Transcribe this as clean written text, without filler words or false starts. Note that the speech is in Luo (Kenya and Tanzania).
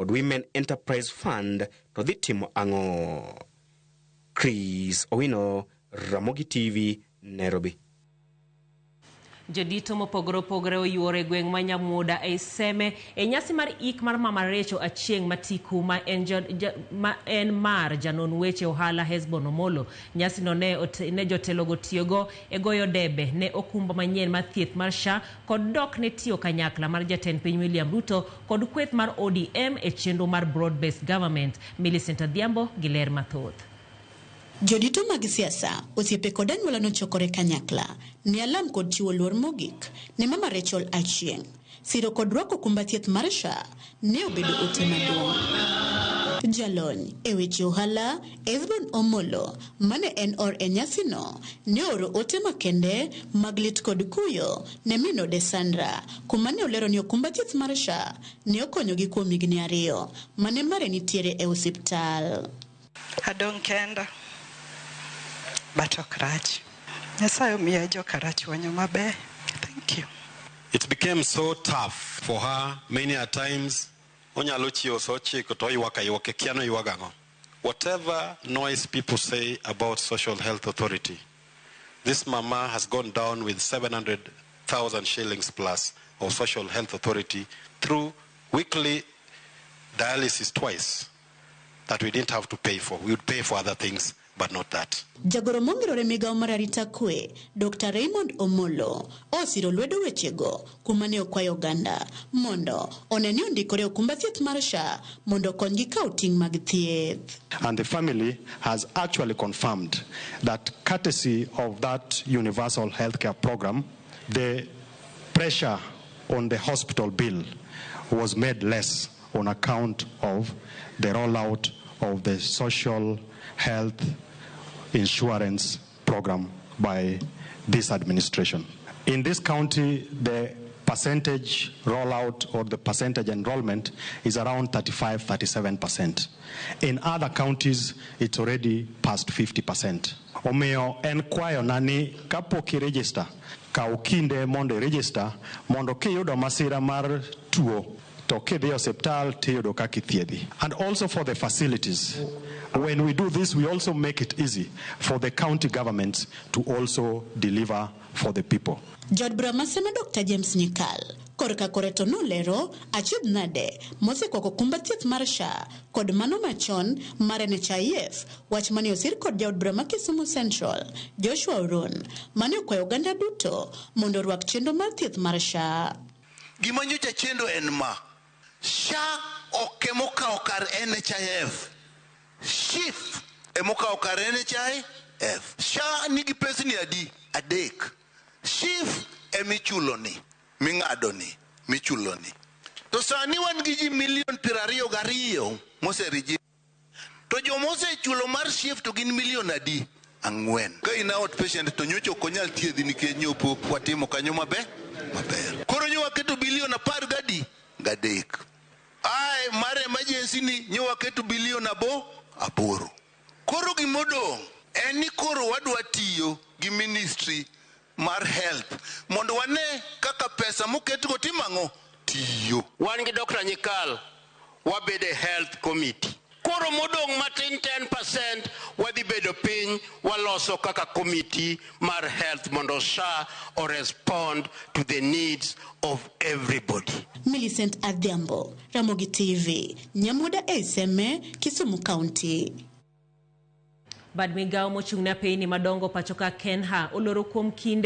kod Women Enterprise Fund to dhi timo ang'o. Chris Owino, Ramogi TV, Nairobi. Jodito mopogore opogore oyuore gweng' ma Nyamuda e seme e nyasi mar ik mar Mama Recho Achieng' Matiku ma en mar janon weche ohala Hesbon Omolo. Nyasi no ne jotelo gotiyogo e goyo debe ne okumba manyien mar thieth mar SHA kod dok ne tiyo kanyakla mar jatend piny William Ruto kod kweth mar ODM e chenro mar broad based government. Millicent Adhiambo gi ler mathoth. Jodito mag siasa osiepe kod anyuola nochokore kanyakla ni alam kod chiwo luor mogik ne Mama Rachel Achieng'. Siro kod rwako okumba thieth mar SHA ne obedo ote maduong'. Jalony e weche ohala Hesbon Omolo mane en or e nyasi no ne oro ote makende mag lit kod kuyo ne mino de Sandra kuma ne olero ni okumba thieth mar SHA ne okonyogi kuom higni 2 mane mare nitiere e osiptal. Adong kenda Batokrach. Nyasaye omiya jokarach wanyo maber. Thank you. It became so tough for her many a times. Onyalo chio so chiko to iwaka kiano iwagango. Whatever noise people say about Social Health Authority, this mama has gone down with 700,000 shillings plus of Social Health Authority through weekly dialysis twice that we didn't have to pay for. We would pay for other things, but not that. Jagoro mongirore migao mar arita kwe, Dr. Raymond Omolo, osiro lwedo wechego kuma ne okwayo oganda mondo oneni ondikore okumba thieth mar SHA mondo konygi kaw ting' mag thieth. And the family has actually confirmed that courtesy of that universal healthcare program, the pressure on the hospital bill was made less on account of the rollout of the social health insurance program by this administration. In this county, the percentage rollout or the percentage enrollment is around 35-37%. In other counties, it's already past 50%. Omeo enquire nani kapoki register, ka ukinde mondo register, mondo kiyudo masira mar tuo, to kidhi osiptal tiyudo kaka ithiedhi. And also for the facilities. When we do this, we also make it easy for the county governments to also deliver for the people. Jod Bramasema Dr. James Nyikal, korka koreto nolero, achiedh nade, mose kwako okumba thieth mar SHA, kod mano machon mar NHIF, wach mane osir kod jaod Brama KISUMU Central, Joshua Oron, mane okwayo oganda duto, mondo rwak chenro mar thieth mar SHA. Gimanyocha chendo en ma, SHA okemoka okar NHIF. SHIF emoka okar NHIF. SHA nigi pesa ni adi adek. SHIF emichulo ni, ming'ado ni, michulo ni. To sani wan gi ji 22,000,000 mose register. To jo mose chulo mar SHIF to gin milion adi 4. Ka ina outpatient to nyocho konyal thiedhi nikech nyopo watimo kanyo maber. Koro nyowa keto bilion 10 gadek. Ai mare emergency ni nyowa keto bilion 8. Koro gimodong eni koro wadwa tiyo gi ministry mar health mondo wane kaka pesa moketgo timango tiyo. Wan gi Dr. Nyikal wabede health committee. Koro modong matin 10% wadhi bedo piny waloso kaka committee mar health mondo SHA or respond to the needs of everybody. Millicent Adhiambo, Ramogi TV, Nyamuda Eseme, Kisumu County. Bad migao mochung'ne piny madongo pachoka Kenha oloro kuom kinde